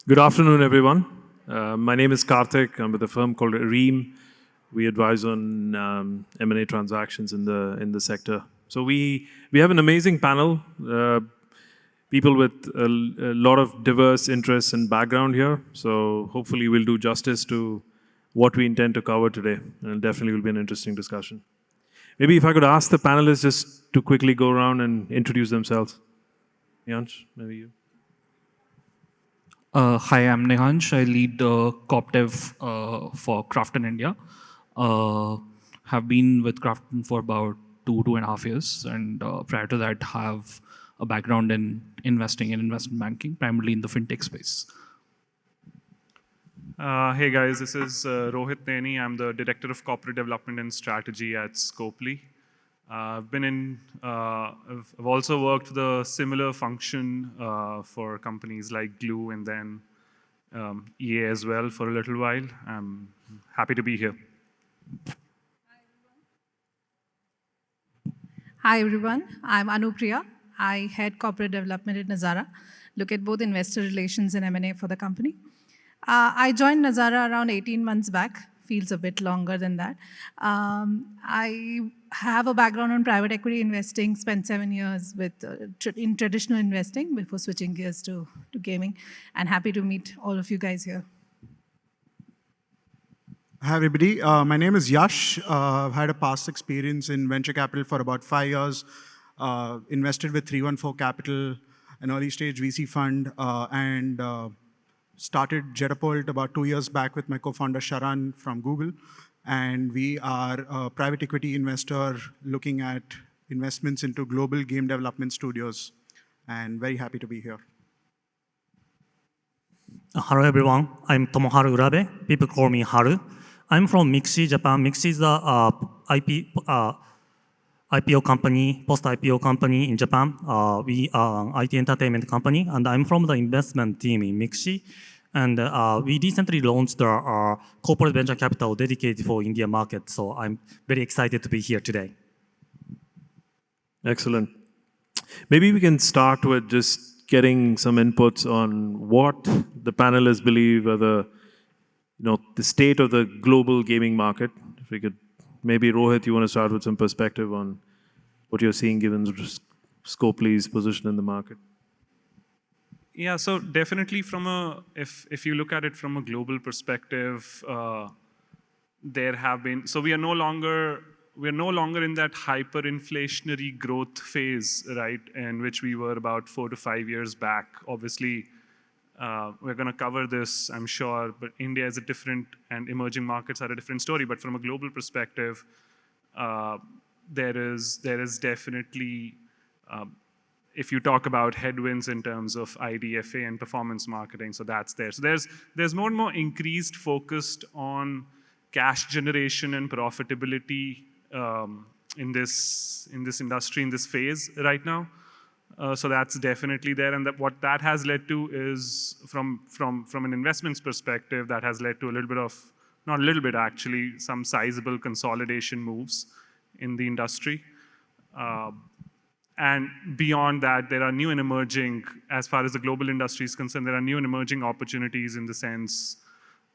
Good afternoon, everyone. My name is Karthik. I'm with a firm called Reem. We advise on M&A transactions in the sector. So we have an amazing panel, people with a lot of diverse interests and background here. So hopefully we'll do justice to what we intend to cover today, and definitely will be an interesting discussion. Maybe if I could ask the panelists just to quickly go around and introduce themselves. Yansh, maybe you. Hi, I'm Nehansh. I lead the Corp Dev for Crafton India. Have been with Crafton for about 2.5 years, and prior to that, have a background in investing and investment banking, primarily in the fintech space. Hey guys, this is Rohit Neni. I'm the Director of Corporate Development and Strategy at Scopely. I've also worked the similar function for companies like Glue and then EA as well for a little while. I'm happy to be here. Hi everyone, I'm Anupriya. I head corporate development at Nazara, look at both investor relations and M&A for the company. I joined Nazara around 18 months back, feels a bit longer than that. I have a background on private equity investing, spent 7 years in traditional investing before switching gears to gaming, and happy to meet all of you guys here. Hi everybody, my name is Yash. I've had a past experience in venture capital for about 5 years, invested with 314 Capital, an early stage VC fund, and started Jetapult about 2 years back with my co-founder Sharan from Google. And we are a private equity investor looking at investments into global game development studios, and very happy to be here. Hello everyone, I'm Tomoharu Urabe. People call me Haru. I'm from Mixi, Japan. Mixi is the IPO company, post-IPO company in Japan. We are an IT entertainment company, and I'm from the investment team in Mixi. And we recently launched our corporate venture capital dedicated for India market. So I'm very excited to be here today. Excellent. Maybe we can start with just getting some inputs on what the panelists believe are the state of the global gaming market. If we could, maybe Rohit, you want to start with some perspective on what you're seeing given Scopely's position in the market. Yeah, so definitely if you look at it from a global perspective, there have been, so we are no longer in that hyperinflationary growth phase, right, in which we were about 4 to 5 years back. Obviously, we're going to cover this, I'm sure, but India is a different, and emerging markets are a different story. But from a global perspective, there is definitely, if you talk about headwinds in terms of IDFA and performance marketing, so that's there. So there's more and more increased focus on cash generation and profitability in this industry, in this phase right now. So that's definitely there, and what that has led to is, from an investments perspective, that has led to a little bit of, not a little bit actually, some sizable consolidation moves in the industry. And beyond that, there are new and emerging, as far as the global industry is concerned, there are new and emerging opportunities in the sense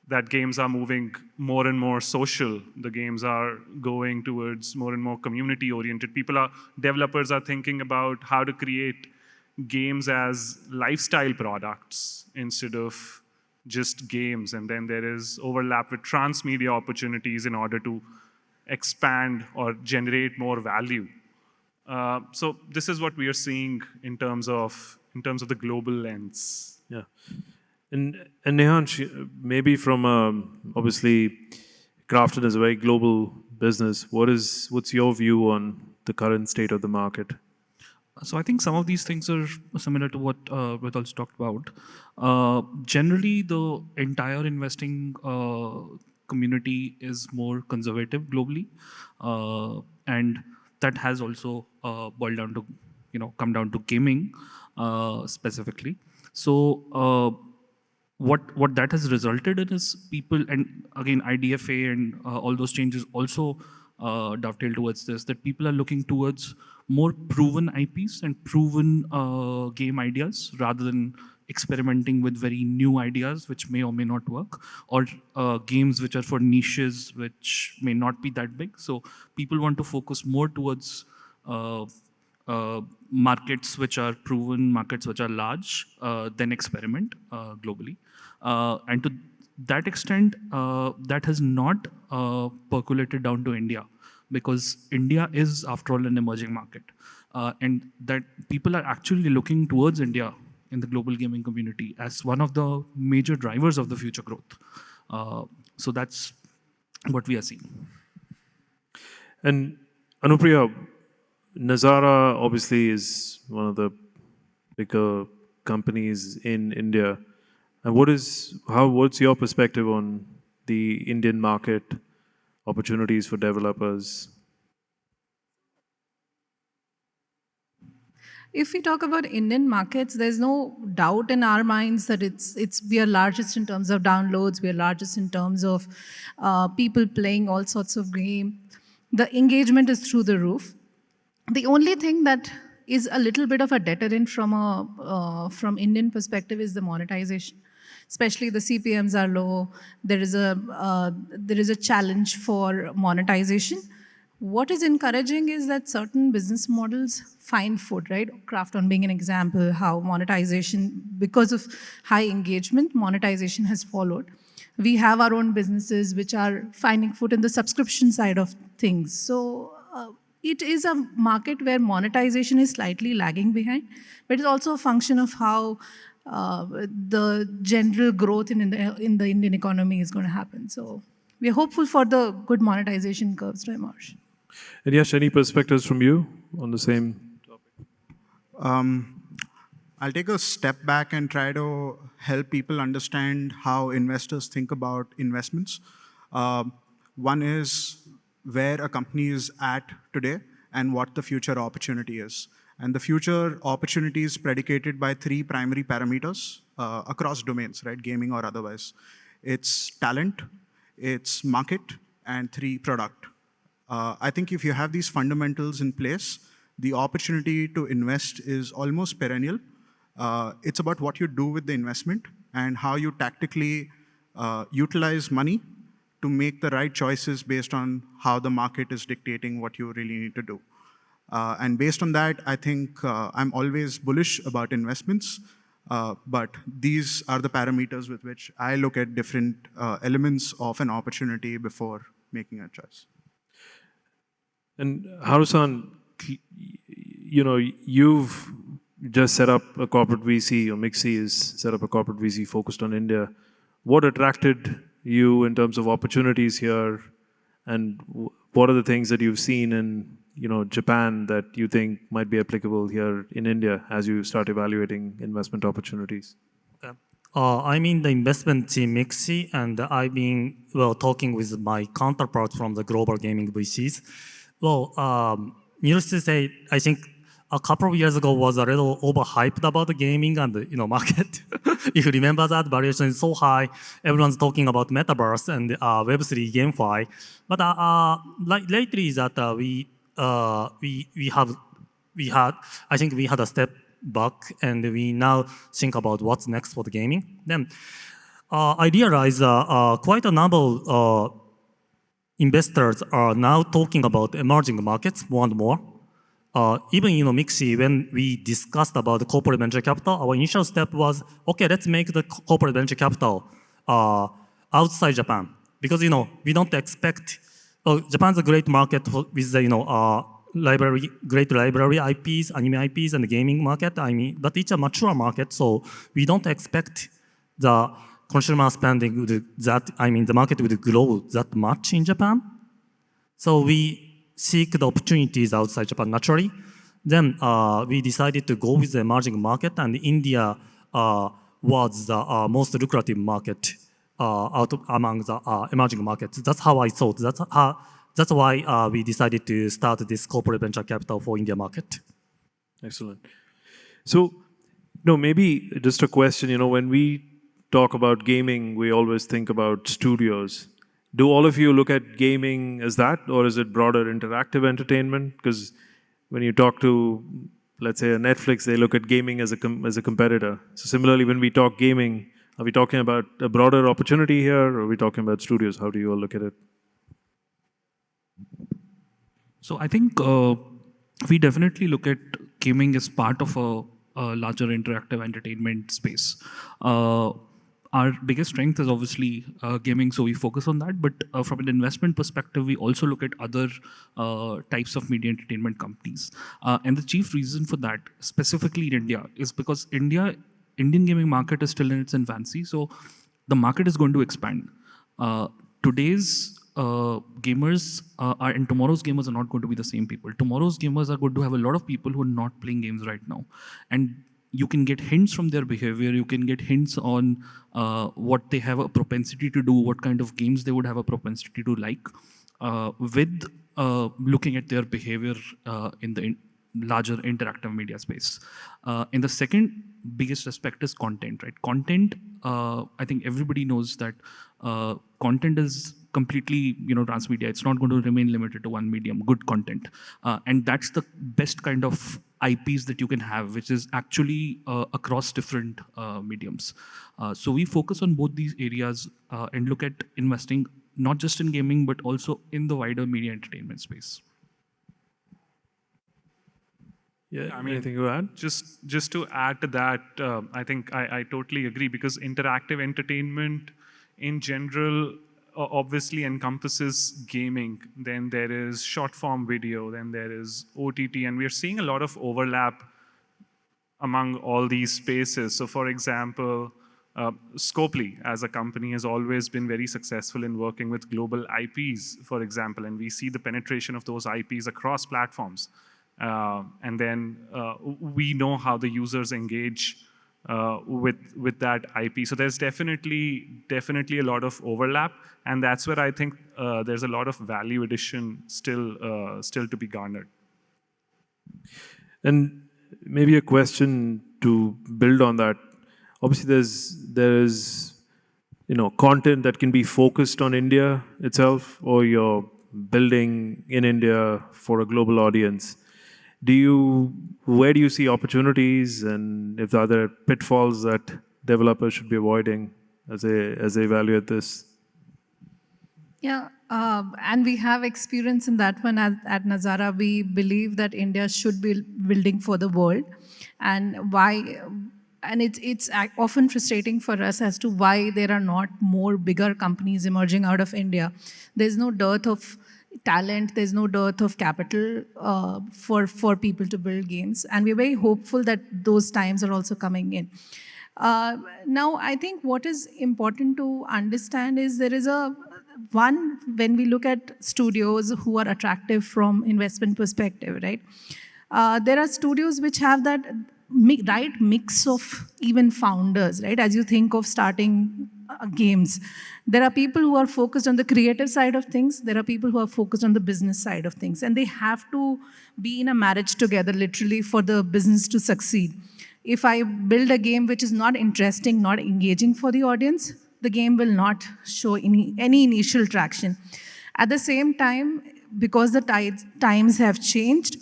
that games are moving more and more social. The games are going towards more and more community-oriented. Developers are thinking about how to create games as lifestyle products instead of just games. And then there is overlap with transmedia opportunities in order to expand or generate more value. So this is what we are seeing in terms of the global lens. Yeah. And Nehansh, maybe from obviously Crafton is a very global business. What's your view on the current state of the market? So I think some of these things are similar to what Rohit also talked about. Generally, the entire investing community is more conservative globally, and that has also boiled down to, come down to gaming specifically. So what that has resulted in is people, and again IDFA and all those changes also dovetail towards this, that people are looking towards more proven IPs and proven game ideas rather than experimenting with very new ideas which may or may not work, or games which are for niches which may not be that big. So people want to focus more towards markets which are proven, markets which are large, then experiment globally. And to that extent, that has not percolated down to India, because India is, after all, an emerging market. And that people are actually looking towards India in the global gaming community as one of the major drivers of the future growth. So that's what we are seeing. And Anupriya, Nazara obviously is one of the bigger companies in India. And what's your perspective on the Indian market, opportunities for developers? If we talk about Indian markets, there's no doubt in our minds that we are largest in terms of downloads, we are largest in terms of people playing all sorts of games. The engagement is through the roof. The only thing that is a little bit of a deterrent from Indian perspective is the monetization. Especially the CPMs are low. There is a challenge for monetization. What is encouraging is that certain business models find food, right? Krafton being an example, how monetization, because of high engagement, monetization has followed. We have our own businesses which are finding foot in the subscription side of things. So it is a market where monetization is slightly lagging behind, but it's also a function of how the general growth in the Indian economy is going to happen. So we're hopeful for the good monetization curves to emerge. And Yash, any perspectives from you on the same topic? I'll take a step back and try to help people understand how investors think about investments. One is where a company is at today and what the future opportunity is. And the future opportunity is predicated by 3 primary parameters across domains, right? Gaming or otherwise. It's talent, it's market, and 3, product. I think if you have these fundamentals in place, the opportunity to invest is almost perennial. It's about what you do with the investment and how you tactically utilize money to make the right choices based on how the market is dictating what you really need to do. And based on that, I think I'm always bullish about investments, but these are the parameters with which I look at different elements of an opportunity before making a choice. And Harusan, you've just set up a corporate VC, or Mixi has set up a corporate VC focused on India. What attracted you in terms of opportunities here, and what are the things that you've seen in Japan that you think might be applicable here in India as you start evaluating investment opportunities? Okay. I'm in the investment team Mixi, and I've been talking with my counterparts from the global gaming VCs. Well, needless to say, I think a couple of years ago was a little overhyped about the gaming and the market. If you remember that, valuation is so high. Everyone's talking about metaverse and Web3 GameFi. But lately, that I think we had a step back, and we now think about what's next for the gaming. Then I realize quite a number of investors are now talking about emerging markets more and more. Even Mixi, when we discussed about the corporate venture capital, our initial step was, okay, let's make the corporate venture capital outside Japan. Because we don't expect, Japan's a great market with the great library IPs, anime IPs, and the gaming market. But it's a mature market, so we don't expect the consumer spending the market would grow that much in Japan. So we seek the opportunities outside Japan naturally. Then we decided to go with the emerging market, and India was the most lucrative market among the emerging markets. That's how I thought. That's why we decided to start this corporate venture capital for India market. Excellent. So, maybe just a question. When we talk about gaming, we always think about studios. Do all of you look at gaming as that, or is it broader interactive entertainment? Because when you talk to let's say a Netflix, they look at gaming as a competitor. So similarly, when we talk gaming, are we talking about a broader opportunity here, or are we talking about studios? How do you all look at it? So I think we definitely look at gaming as part of a larger interactive entertainment space. Our biggest strength is obviously gaming, so we focus on that. But from an investment perspective, we also look at other types of media entertainment companies. And the chief reason for that, specifically in India, is because Indian gaming market is still in its infancy. So the market is going to expand. Today's gamers and tomorrow's gamers are not going to be the same people. Tomorrow's gamers are going to have a lot of people who are not playing games right now. And you can get hints from their behavior. You can get hints on what they have a propensity to do, what kind of games they would have a propensity to like, with looking at their behavior in the larger interactive media space. And the second biggest aspect is content, right? Content, I think everybody knows that content is completely, transmedia. It's not going to remain limited to one medium, good content. And that's the best kind of IPs that you can have, which is actually across different mediums. So we focus on both these areas and look at investing not just in gaming, but also in the wider media entertainment space. Yeah, I mean, anything to add? Just to add to that, I think I totally agree, because interactive entertainment in general obviously encompasses gaming. Then there is short form video, then there is OTT, and we are seeing a lot of overlap among all these spaces. So for example, Scopely as a company has always been very successful in working with global IPs, for example, and we see the penetration of those IPs across platforms. And then we know how the users engage with that IP. So there's definitely a lot of overlap, and that's where I think there's a lot of value addition still to be garnered. And maybe a question to build on that. Obviously, there's content that can be focused on India itself, or you're building in India for a global audience. Where do you see opportunities, and if there are other pitfalls that developers should be avoiding as they evaluate this? Yeah, and we have experience in that one at Nazara. We believe that India should be building for the world, and why. And it's often frustrating for us as to why there are not more bigger companies emerging out of India. There's no dearth of talent, there's no dearth of capital for people to build games. And we're very hopeful that those times are also coming in. Now, I think what is important to understand is there is when we look at studios who are attractive from investment perspective, right? There are studios which have that right mix of even founders, right? As you think of starting games, there are people who are focused on the creative side of things, there are people who are focused on the business side of things, and they have to be in a marriage together, literally, for the business to succeed. If I build a game which is not interesting, not engaging for the audience, the game will not show any initial traction. At the same time, because the times have changed,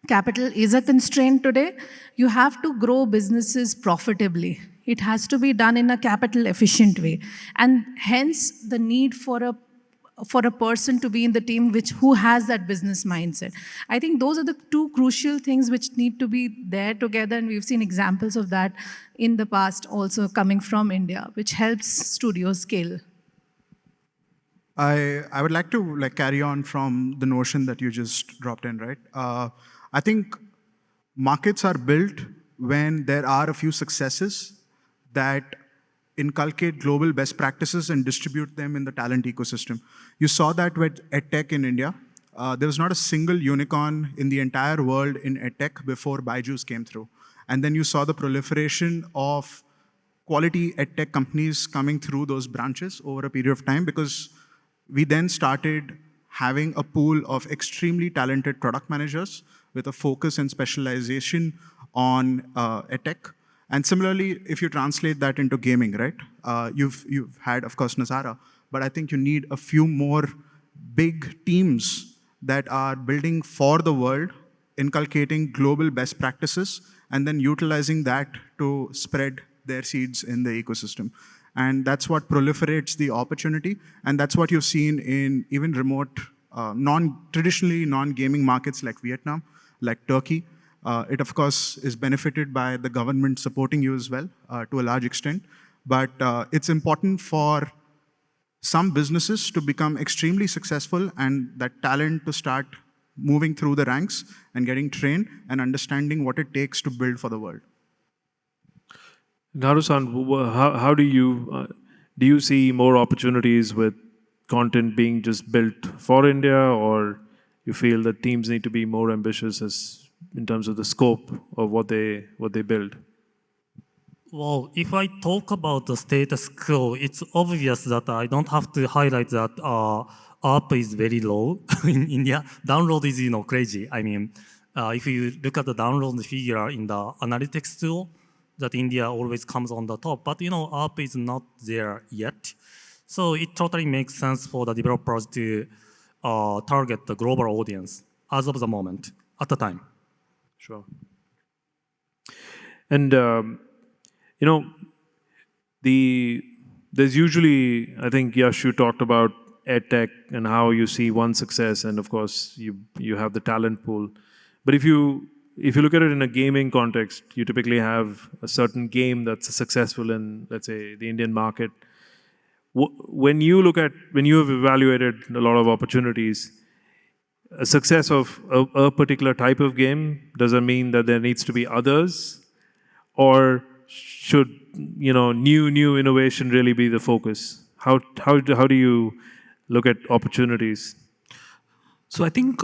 capital is a constraint today. You have to grow businesses profitably. It has to be done in a capital efficient way. And hence the need for a person to be in the team who has that business mindset. I think those are the two crucial things which need to be there together, and we've seen examples of that in the past also coming from India, which helps studios scale. I would like to carry on from the notion that you just dropped in, right? I think markets are built when there are a few successes that inculcate global best practices and distribute them in the talent ecosystem. You saw that with EdTech in India. There was not a single unicorn in the entire world in EdTech before Byju's came through. And then you saw the proliferation of quality EdTech companies coming through those branches over a period of time, because we then started having a pool of extremely talented product managers with a focus and specialization on EdTech. And similarly, if you translate that into gaming, right? You've had, of course, Nazara, but I think you need a few more big teams that are building for the world inculcating global best practices and then utilizing that to spread their seeds in the ecosystem. And that's what proliferates the opportunity. And that's what you've seen in even remote, traditionally non-gaming markets like Vietnam, like Turkey. It, of course, is benefited by the government supporting you as well to a large extent. But it's important for some businesses to become extremely successful and that talent to start moving through the ranks and getting trained and understanding what it takes to build for the world. Naru-san, how do you see more opportunities with content being just built for India, or you feel that teams need to be more ambitious in terms of the scope of what they build? Well, if I talk about the status quo, it's obvious that I don't have to highlight that ARP is very low in India. Download is crazy. I mean, if you look at the download figure in the analytics tool, that India always comes on the top, but ARP is not there yet. So it totally makes sense for the developers to target the global audience as of the moment, at the time. Sure. And there's usually, I think Yash, you talked about edtech and how you see one success, and of course you have the talent pool. But if you look at it in a gaming context, you typically have a certain game that's successful in, let's say, the Indian market. When you have evaluated a lot of opportunities, a success of a particular type of game, does that mean that there needs to be others, or should new innovation really be the focus? How do you look at opportunities? So I think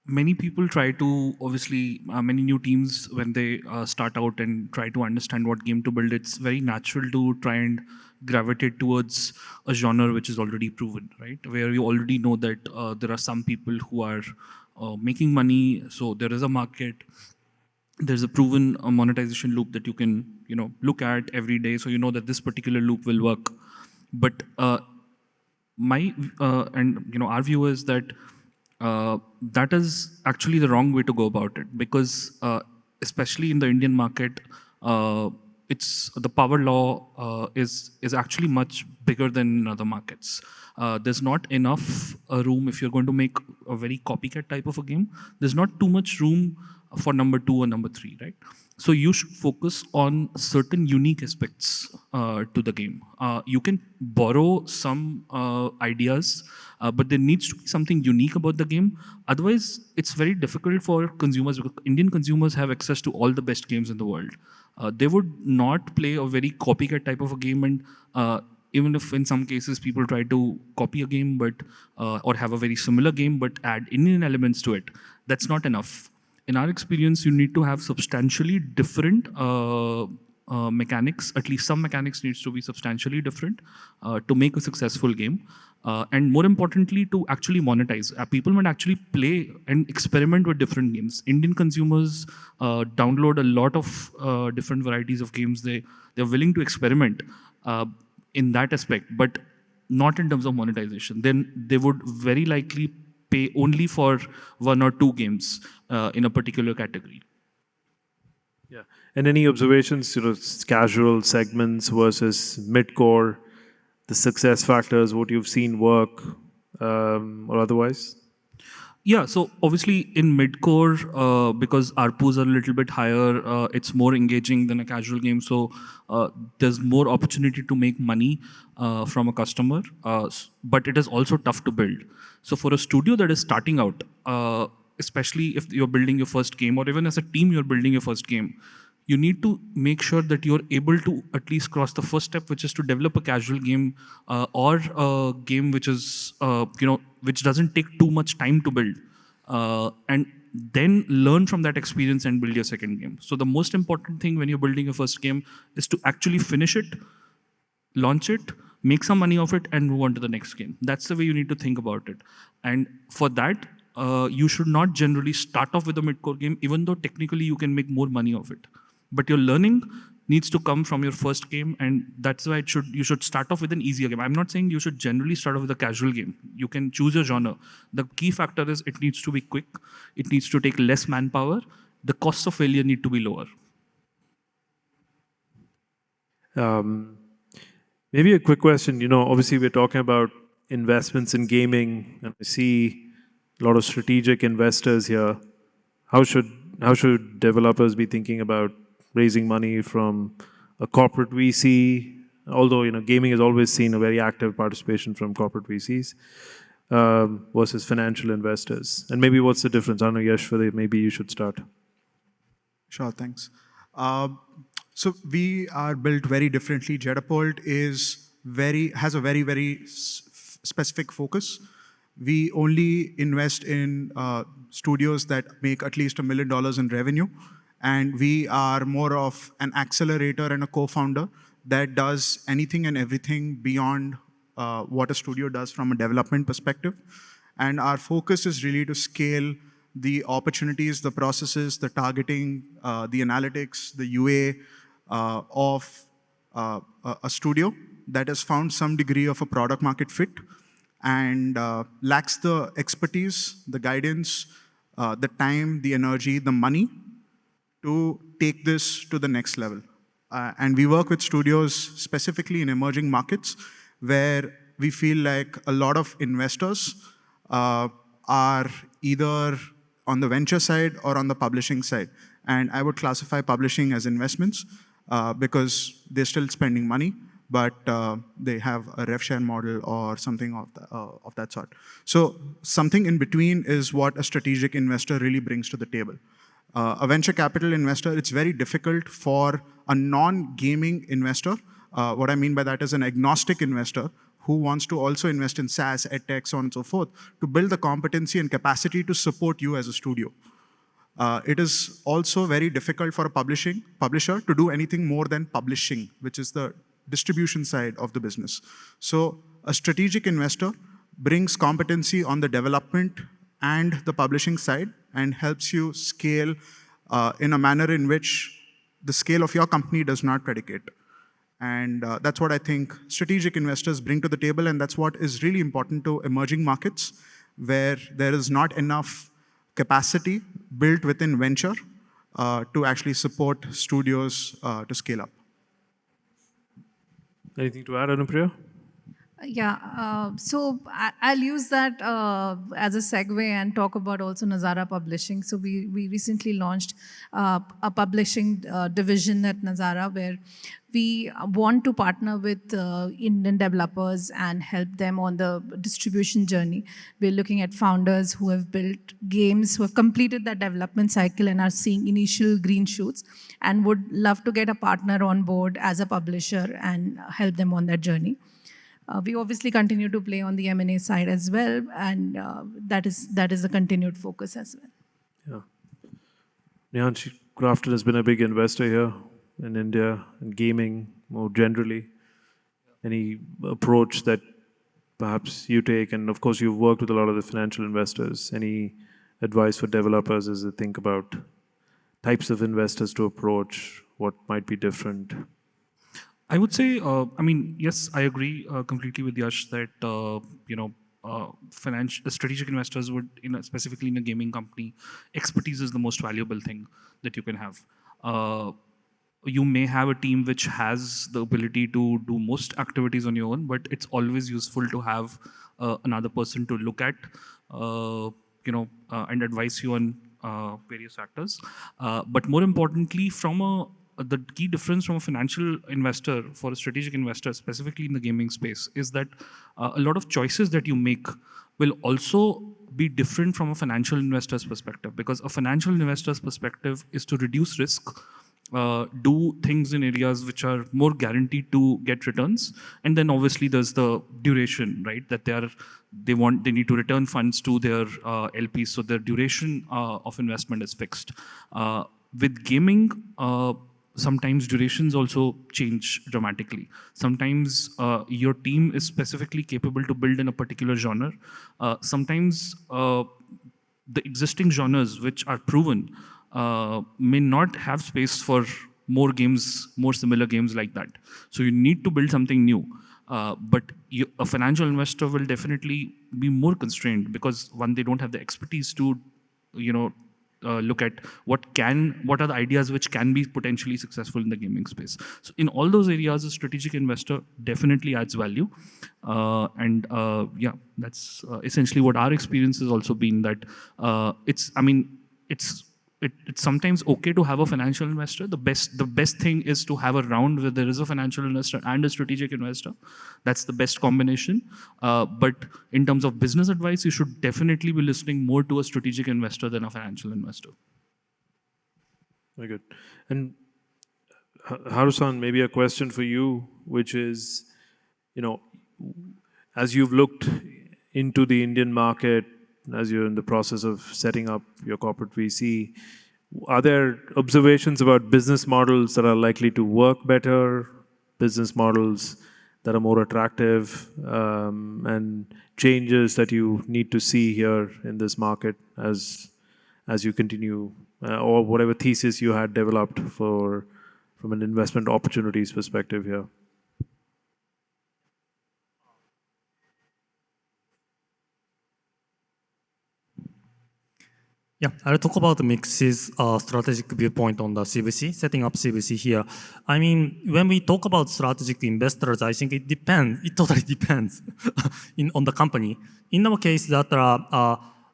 many people try to, obviously, many new teams, when they start out and try to understand what game to build, it's very natural to try and gravitate towards a genre which is already proven, right? Where you already know that there are some people who are making money, so there is a market. There's a proven monetization loop that you can, look at every day, so you know that this particular loop will work. But our view is that that is actually the wrong way to go about it, because especially in the Indian market, it's the power law is actually much bigger than in other markets. There's not enough room if you're going to make a very copycat type of a game. There's not too much room for number 2 or number 3, right? So you should focus on certain unique aspects to the game. You can borrow some ideas, but there needs to be something unique about the game. Otherwise, it's very difficult for consumers, because Indian consumers have access to all the best games in the world. They would not play a very copycat type of a game, and even if in some cases people try to copy a game, but or have a very similar game but add Indian elements to it, that's not enough. In our experience, you need to have substantially different mechanics. At least some mechanics needs to be substantially different to make a successful game. And more importantly, to actually monetize. People might actually play and experiment with different games. Indian consumers download a lot of different varieties of games. They're willing to experiment in that aspect, but not in terms of monetization. Then they would very likely pay only for 1 or 2 games in a particular category. Yeah. And any observations, casual segments versus mid-core, the success factors, what you've seen work or otherwise? Yeah, so obviously in mid-core, because ARPUs are a little bit higher, it's more engaging than a casual game. So there's more opportunity to make money from a customer, but it is also tough to build. So for a studio that is starting out, especially if you're building your first game, or even as a team you're building your first game, you need to make sure that you're able to at least cross the first step, which is to develop a casual game or a game which is, which doesn't take too much time to build, and then learn from that experience and build your second game. So the most important thing when you're building your first game is to actually finish it, launch it, make some money off it, and move on to the next game. That's the way you need to think about it. And for that, you should not generally start off with a mid-core game, even though technically you can make more money off it. But your learning needs to come from your first game, and that's why you should start off with an easier game. I'm not saying you should generally start off with a casual game. You can choose your genre. The key factor is it needs to be quick, it needs to take less manpower, the costs of failure need to be lower. Maybe a quick question. You know, obviously we're talking about investments in gaming, and I see a lot of strategic investors here. How should developers be thinking about raising money from a corporate VC? Although, you know, gaming has always seen a very active participation from corporate VCs versus financial investors. And maybe what's the difference? I don't know, Yash, maybe you should start. Sure, thanks. So we are built very differently. Jetapult has a very specific focus. We only invest in studios that make at least $1 million in revenue. And we are more of an accelerator and a co-founder that does anything and everything beyond what a studio does from a development perspective. And our focus is really to scale the opportunities, the processes, the targeting, the analytics, the UA of a studio that has found some degree of a product market fit and lacks the expertise, the guidance, the time, the energy, the money to take this to the next level. And we work with studios specifically in emerging markets where we feel like a lot of investors are either on the venture side or on the publishing side. And I would classify publishing as investments because they're still spending money, but they have a rev share model or something of that sort. So something in between is what a strategic investor really brings to the table. A venture capital investor, it's very difficult for a non-gaming investor. What I mean by that is an agnostic investor who wants to also invest in SaaS, EdTech, so on and so forth, to build the competency and capacity to support you as a studio. It is also very difficult for a publisher to do anything more than publishing, which is the distribution side of the business. So a strategic investor brings competency on the development and the publishing side and helps you scale in a manner in which the scale of your company does not predicate. And that's what I think strategic investors bring to the table, and that's what is really important to emerging markets, where there is not enough capacity built within venture to actually support studios to scale up. Anything to add, Anupriya? Yeah, so I'll use that as a segue and talk about also Nazara Publishing. So we recently launched a publishing division at Nazara where we want to partner with Indian developers and help them on the distribution journey. We're looking at founders who have built games, who have completed that development cycle and are seeing initial green shoots and would love to get a partner on board as a publisher and help them on that journey. We obviously continue to play on the M&A side as well, and that is a continued focus as well. Yeah. Nihant, Crafton has been a big investor here in India and gaming more generally. Any approach that perhaps you take, and of course you've worked with a lot of the financial investors, any advice for developers as they think about types of investors to approach, what might be different? I would say, I mean, yes, I agree completely with Yash that, strategic investors would, specifically in a gaming company, expertise is the most valuable thing that you can have. You may have a team which has the ability to do most activities on your own, but it's always useful to have another person to look at, and advise you on various factors. But more importantly, the key difference from a financial investor for a strategic investor, specifically in the gaming space, is that a lot of choices that you make will also be different from a financial investor's perspective, because a financial investor's perspective is to reduce risk, do things in areas which are more guaranteed to get returns, and then obviously there's the duration, right? That they need to return funds to their LPs, so their duration of investment is fixed. With gaming, sometimes durations also change dramatically. Sometimes your team is specifically capable to build in a particular genre. Sometimes the existing genres which are proven may not have space for more games, more similar games like that. So you need to build something new. But a financial investor will definitely be more constrained because one, they don't have the expertise to, look at what are the ideas which can be potentially successful in the gaming space. So in all those areas, a strategic investor definitely adds value. Yeah, that's essentially what our experience has also been, that it's sometimes okay to have a financial investor. The best thing is to have a round where there is a financial investor and a strategic investor. That's the best combination. But in terms of business advice, you should definitely be listening more to a strategic investor than a financial investor. Very good. And Harusan, maybe a question for you, which is, as you've looked into the Indian market, as you're in the process of setting up your corporate VC, are there observations about business models that are likely to work better, business models that are more attractive, and changes that you need to see here in this market as you continue, or whatever thesis you had developed from an investment opportunities perspective here? Yeah, I'll talk about Mix's strategic viewpoint on the CVC, setting up CVC here. I mean, when we talk about strategic investors, I think it depends. It totally depends on the company. In our case, that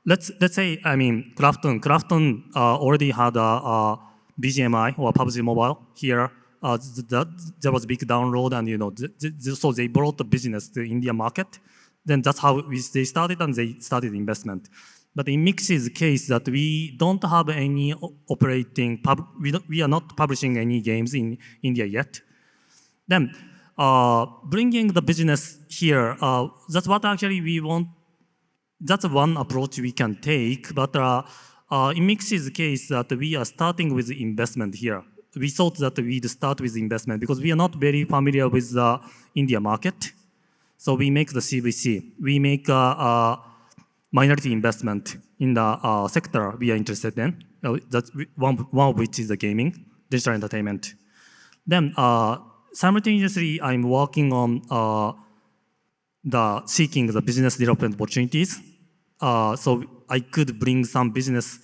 let's say, I mean, Krafton already had a BGMI or PUBG Mobile here. There was big download, and so they brought the business to India market. Then that's how they started, and they started investment. But in Mix's case, that we don't have any operating, we are not publishing any games in India yet. Then bringing the business here, that's what actually we want. That's one approach we can take. But in Mix's case, that we are starting with investment here. We thought that we'd start with investment because we are not very familiar with the India market. So we make the CVC. We make minority investment in the sector we are interested in. That's one of which is the gaming, digital entertainment. Then simultaneously, I'm working on seeking the business development opportunities. So I could bring some business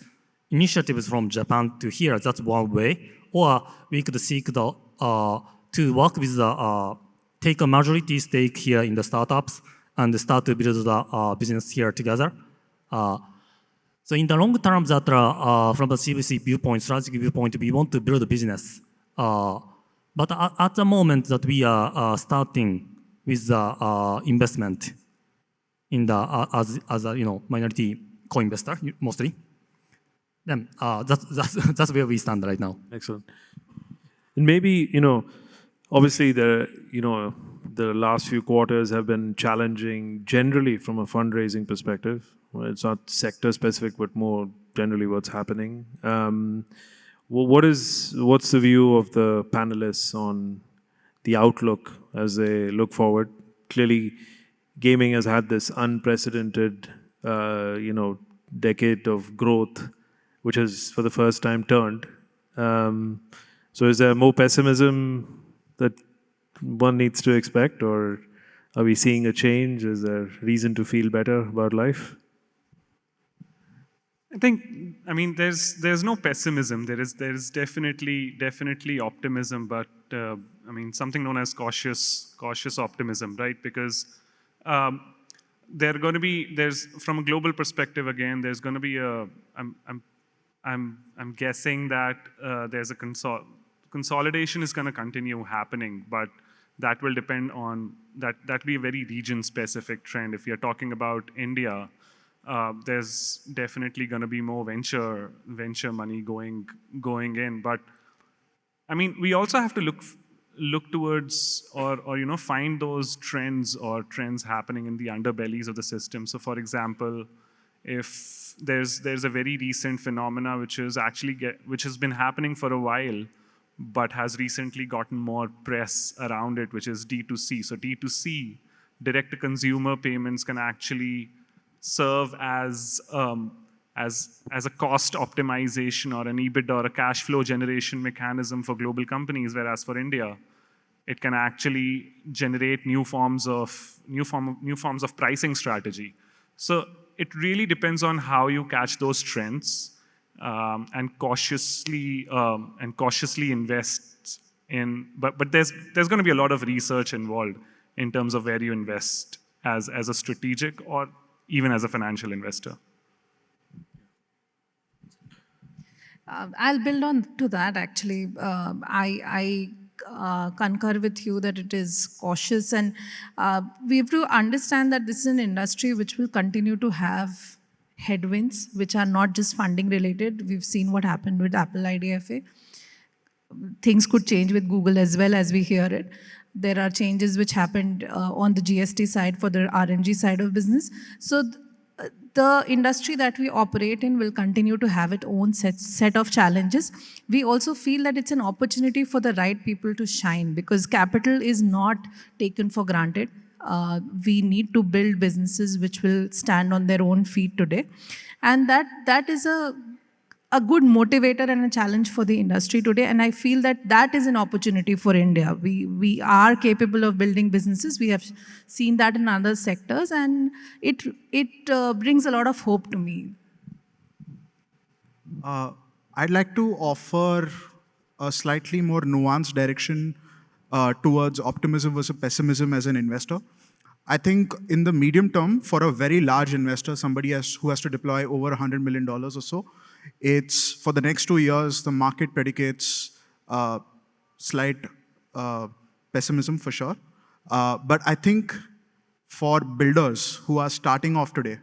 initiatives from Japan to here. That's one way. Or we could seek to work with take a majority stake here in the startups and start to build the business here together. So in the long term, that from the CVC viewpoint, strategic viewpoint, we want to build a business. But at the moment that we are starting with the investment in the as a minority co-investor mostly, then that's where we stand right now. Excellent. And maybe obviously the last few quarters have been challenging generally from a fundraising perspective. Well, it's not sector specific, but more generally what's happening. What's the view of the panelists on the outlook as they look forward? Clearly, gaming has had this unprecedented, decade of growth, which has for the first time turned. So is there more pessimism that one needs to expect, or are we seeing a change? Is there reason to feel better about life? I mean, there's no pessimism. There is definitely optimism, but I mean, something known as cautious optimism, right? Because there's from a global perspective again, there's going to be I'm guessing that there's a consolidation is going to continue happening, but that will depend on that be a very region specific trend. If you're talking about India, there's definitely going to be more venture money going in. But I mean, we also have to look towards or find those trends happening in the underbellies of the system. So, for example, if there's a very recent phenomena which has been happening for a while, but has recently gotten more press around it, which is D2C. So D2C, direct to consumer payments, can actually serve as as a cost optimization or an EBITDA or a cash flow generation mechanism for global companies, whereas for India, it can actually generate new forms of pricing strategy. So it really depends on how you catch those trends and cautiously invest in. But there's going to be a lot of research involved in terms of where you invest as a strategic or even as a financial investor. I'll build on to that actually. I concur with you that it is cautious, and we have to understand that this is an industry which will continue to have headwinds, which are not just funding related. We've seen what happened with Apple IDFA. Things could change with Google as well, as we hear it. There are changes which happened on the GST side for the RNG side of business. So the industry that we operate in will continue to have its own set of challenges. We also feel that it's an opportunity for the right people to shine, because capital is not taken for granted. We need to build businesses which will stand on their own feet today. And that is a good motivator and a challenge for the industry today. And I feel that is an opportunity for India. We are capable of building businesses. We have seen that in other sectors, and it brings a lot of hope to me. I'd like to offer a slightly more nuanced direction towards optimism versus pessimism as an investor. I think in the medium term, for a very large investor, somebody who has to deploy over $100 million or so, it's for the next 2 years, the market predicates slight pessimism for sure. But I think for builders who are starting off today,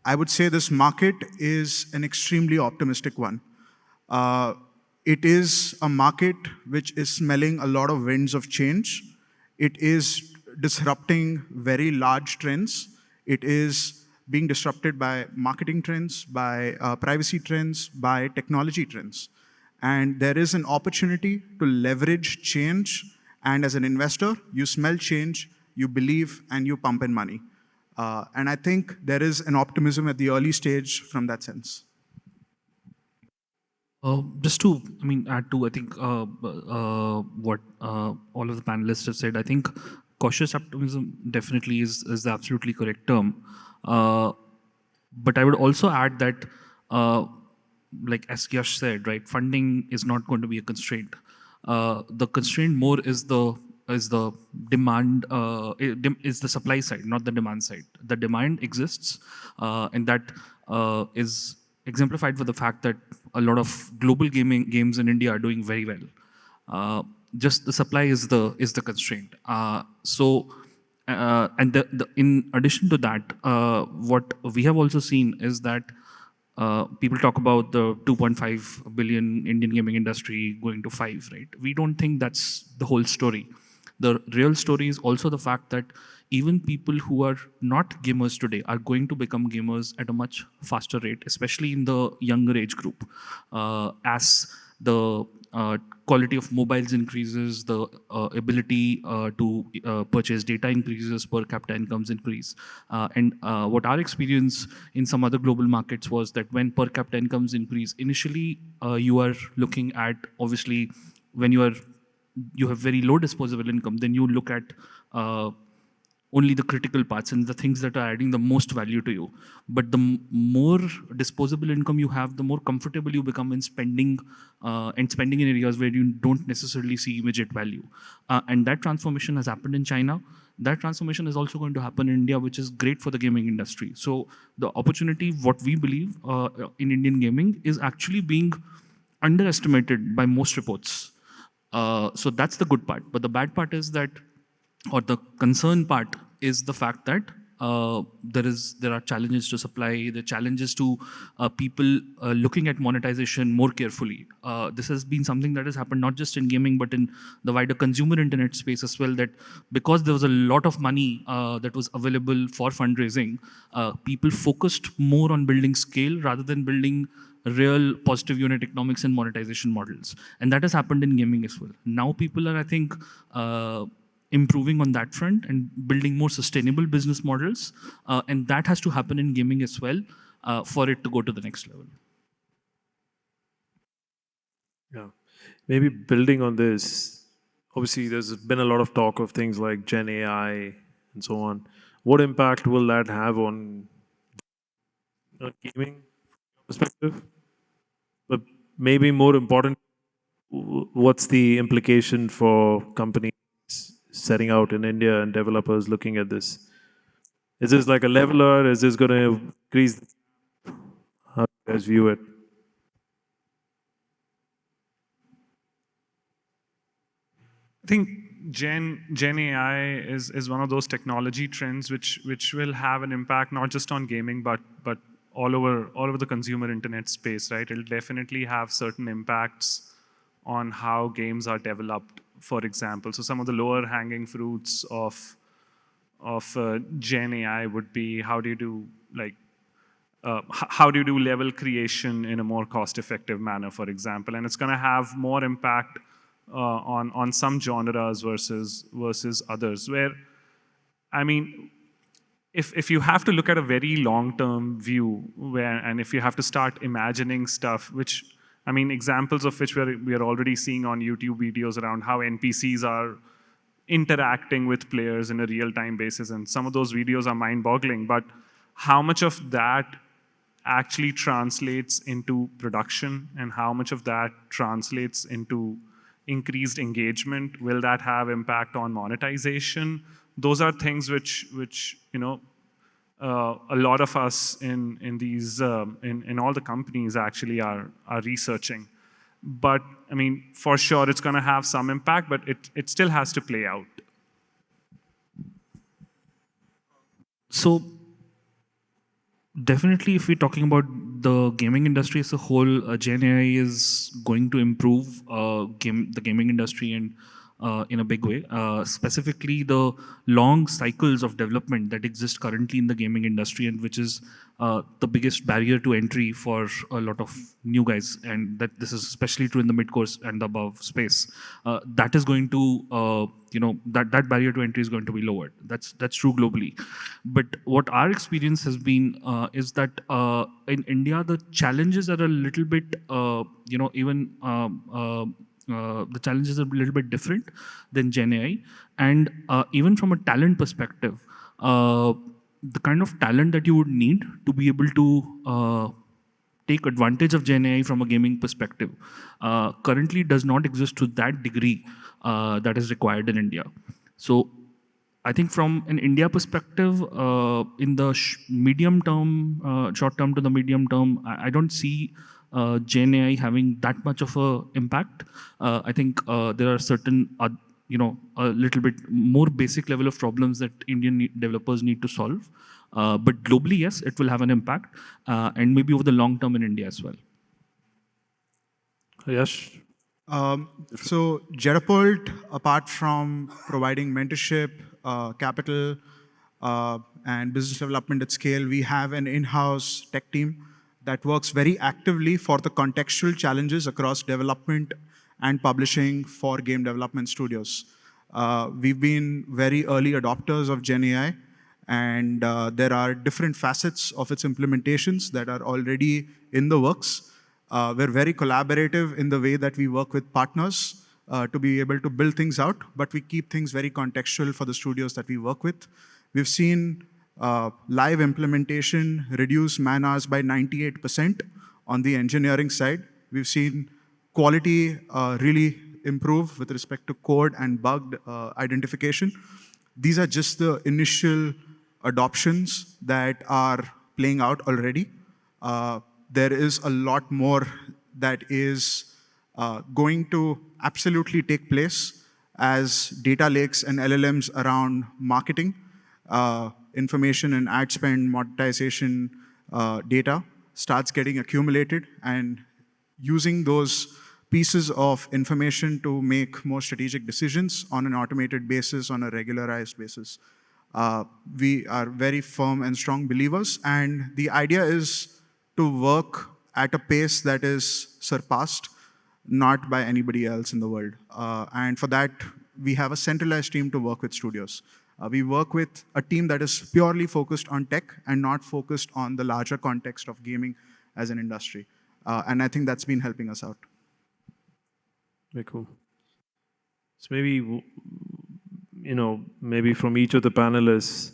I would say this market is an extremely optimistic one. It is a market which is smelling a lot of winds of change. It is disrupting very large trends. It is being disrupted by marketing trends, by privacy trends, by technology trends. And there is an opportunity to leverage change. And as an investor, you smell change, you believe, and you pump in money. And I think there is an optimism at the early stage from that sense. Just to, add to, I think, what all of the panelists have said. I think cautious optimism definitely is the absolutely correct term. But I would also add that, like as Yash said, right, funding is not going to be a constraint. The constraint more is the demand, is the supply side, not the demand side. The demand exists, and that is exemplified for the fact that a lot of global games in India are doing very well. Just the supply is the constraint. And in addition to that, what we have also seen is that people talk about the 2.5 billion Indian gaming industry going to 5, right? We don't think that's the whole story. The real story is also the fact that even people who are not gamers today are going to become gamers at a much faster rate, especially in the younger age group. As the quality of mobiles increases, the ability to purchase data increases, per capita incomes increase. And what our experience in some other global markets was that when per capita incomes increase, initially you are looking at, obviously, when you have very low disposable income, then you look at only the critical parts and the things that are adding the most value to you. But the more disposable income you have, the more comfortable you become in spending in areas where you don't necessarily see immediate value. And that transformation has happened in China. That transformation is also going to happen in India, which is great for the gaming industry. So the opportunity, what we believe in Indian gaming, is actually being underestimated by most reports. So that's the good part. But the bad part is that, or the concern part is the fact that there are challenges to supply, the challenges to people looking at monetization more carefully. This has been something that has happened not just in gaming, but in the wider consumer internet space as well, that because there was a lot of money that was available for fundraising, people focused more on building scale rather than building real positive unit economics and monetization models. And that has happened in gaming as well. Now people are, I think, improving on that front and building more sustainable business models. And that has to happen in gaming as well. for it to go to the next level. Yeah. Maybe building on this, obviously there's been a lot of talk of things like Gen AI and so on. What impact will that have on gaming perspective? But maybe more important, what's the implication for companies setting out in India and developers looking at this? Is this like a leveler? Is this going to increase? How do you guys view it? I think Gen AI is one of those technology trends which will have an impact not just on gaming but all over the consumer internet space, right? It'll definitely have certain impacts on how games are developed, for example. So some of the lower hanging fruits of Gen AI would be how do you do how do you do level creation in a more cost-effective manner, for example? And it's going to have more impact on some genres versus others. Where, I mean, if you have to look at a very long-term view, and if you have to start imagining stuff, which I mean, examples of which we are already seeing on YouTube videos around how NPCs are interacting with players in a real-time basis, and some of those videos are mind-boggling. But how much of that actually translates into production, and how much of that translates into increased engagement? Will that have impact on monetization? Those are things which a lot of us in these in all the companies actually are researching. But I mean, for sure, it's going to have some impact, but it still has to play out. So definitely, if we're talking about the gaming industry as a whole, Gen AI is going to improve the gaming industry and in a big way. Specifically, the long cycles of development that exist currently in the gaming industry, and which is the biggest barrier to entry for a lot of new guys, and that this is especially true in the mid-course and above space. That is going to that barrier to entry is going to be lowered. That's true globally. But what our experience has been is that in India, the challenges are a little bit, even the challenges are a little bit different than Gen AI. And even from a talent perspective, the kind of talent that you would need to be able to take advantage of Gen AI from a gaming perspective currently does not exist to that degree that is required in India. So I think from an India perspective, in the medium term, short term to the medium term, I don't see Gen AI having that much of a impact. I think there are certain, a little bit more basic level of problems that Indian developers need to solve. But globally, yes, it will have an impact, and maybe over the long term in India as well. Yes. So Jetapult, apart from providing mentorship, capital, and business development at scale, we have an in-house tech team that works very actively for the contextual challenges across development and publishing for game development studios. We've been very early adopters of Gen AI, and there are different facets of its implementations that are already in the works. We're very collaborative in the way that we work with partners to be able to build things out, but we keep things very contextual for the studios that we work with. We've seen live implementation reduce man hours by 98% on the engineering side. We've seen quality really improve with respect to code and bug identification. These are just the initial adoptions that are playing out already. There is a lot more that is going to absolutely take place as data lakes and LLMs around marketing, information and ad spend monetization data starts getting accumulated, and using those pieces of information to make more strategic decisions on an automated basis, on a regularized basis. We are very firm and strong believers, and the idea is to work at a pace that is surpassed, not by anybody else in the world. And for that, we have a centralized team to work with studios. We work with a team that is purely focused on tech and not focused on the larger context of gaming as an industry. And I think that's been helping us out. Very cool. So maybe, maybe from each of the panelists,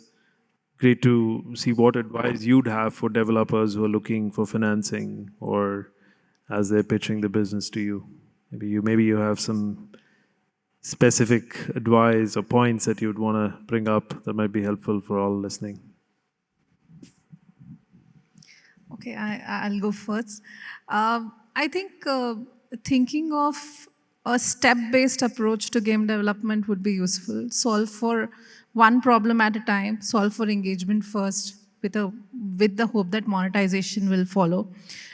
great to see what advice you'd have for developers who are looking for financing or as they're pitching the business to you. Maybe you have some specific advice or points that you'd want to bring up that might be helpful for all listening. Okay, I'll go first. I think thinking of a step-based approach to game development would be useful. Solve for one problem at a time, solve for engagement first with the hope that monetization will follow.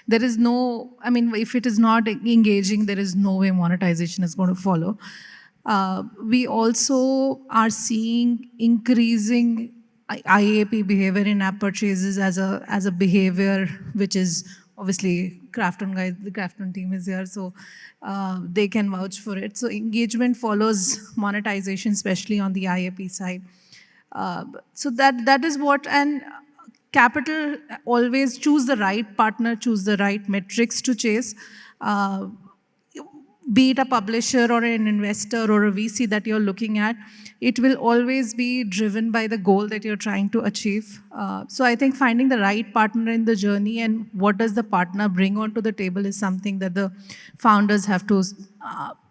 There is no, if it is not engaging, there is no way monetization is going to follow. We also are seeing increasing IAP behavior in app purchases as a behavior which is obviously Krafton guys, the Krafton team is here, so they can vouch for it. So engagement follows monetization, especially on the IAP side. So that is what, and capital, always choose the right partner, choose the right metrics to chase. Be it a publisher or an investor or a VC that you're looking at, it will always be driven by the goal that you're trying to achieve. So I think finding the right partner in the journey and what does the partner bring onto the table is something that the founders have to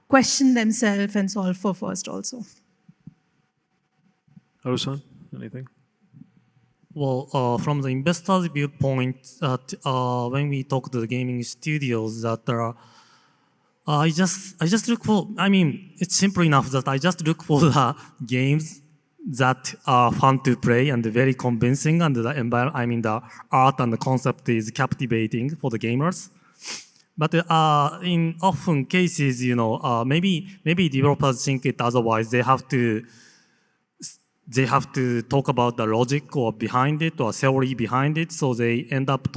question themselves and solve for first also. Arusan, anything? Well, from the investor's viewpoint, when we talk to the gaming studios, that I just look for. It's simple enough that I just look for the games that are fun to play and very convincing, and the art and the concept is captivating for the gamers. But in often cases, maybe developers think it otherwise. They have to talk about the logic or behind it or theory behind it, so they end up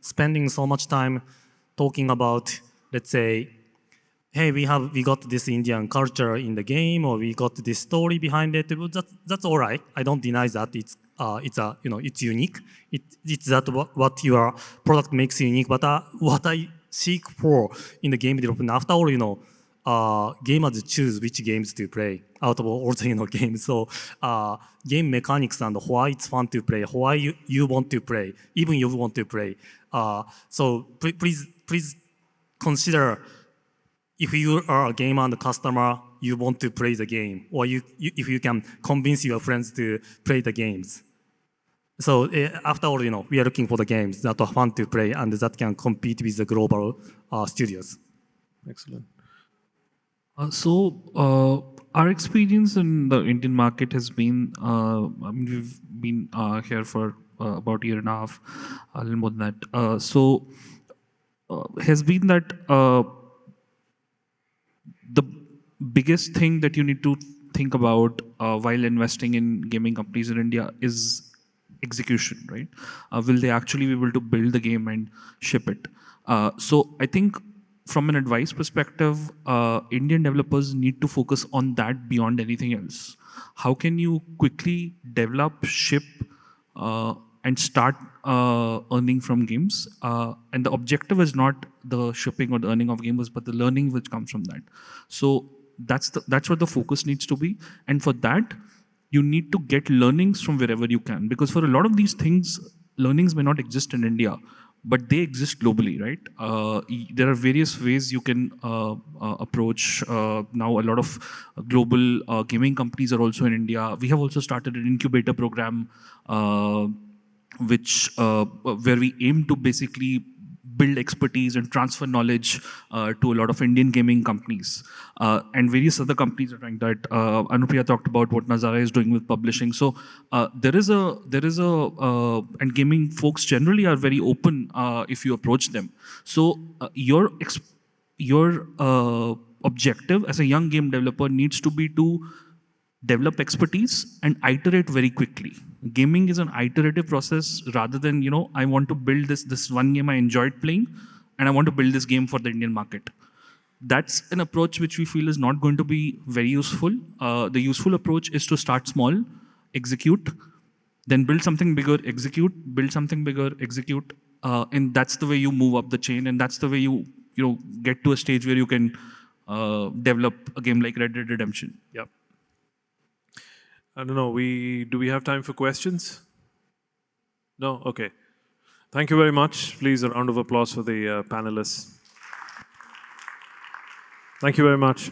spending so much time talking about, let's say, hey, we got this Indian culture in the game, or we got this story behind it. That's all right. I don't deny that it's unique. It's that what your product makes unique. But what I seek for in the game development, after all, gamers choose which games to play out of all the games. So game mechanics and why it's fun to play, why you want to play, even you want to play. So please consider, if you are a gamer and a customer, you want to play the game, or if you can convince your friends to play the games. So after all, we are looking for the games that are fun to play and that can compete with the global studios. Excellent. Our experience in the Indian market has been, we've been here for about a year and a half, a little more than that. Has been that the biggest thing that you need to think about while investing in gaming companies in India is execution, right? Will they actually be able to build the game and ship it? So I think from an advice perspective, Indian developers need to focus on that beyond anything else. How can you quickly develop, ship, and start earning from games? And the objective is not the shipping or the earning of games, but the learning which comes from that. So that's what the focus needs to be. And for that, you need to get learnings from wherever you can. Because for a lot of these things, learnings may not exist in India, but they exist globally, right? There are various ways you can approach. Now, a lot of global gaming companies are also in India. We have also started an incubator program, where we aim to basically build expertise and transfer knowledge to a lot of Indian gaming companies. And various other companies are trying that. Anupriya talked about what Nazara is doing with publishing. So and gaming folks generally are very open if you approach them. So your objective as a young game developer needs to be to develop expertise and iterate very quickly. Gaming is an iterative process rather than, I want to build this one game I enjoyed playing and I want to build this game for the Indian market. That's an approach which we feel is not going to be very useful. The useful approach is to start small, execute, then build something bigger, execute, build something bigger, execute. And that's the way you move up the chain, and that's the way you get to a stage where you can develop a game like Red Dead Redemption. Yep. I don't know, do we have time for questions? No? Okay. Thank you very much. Please, a round of applause for the panelists. Thank you very much.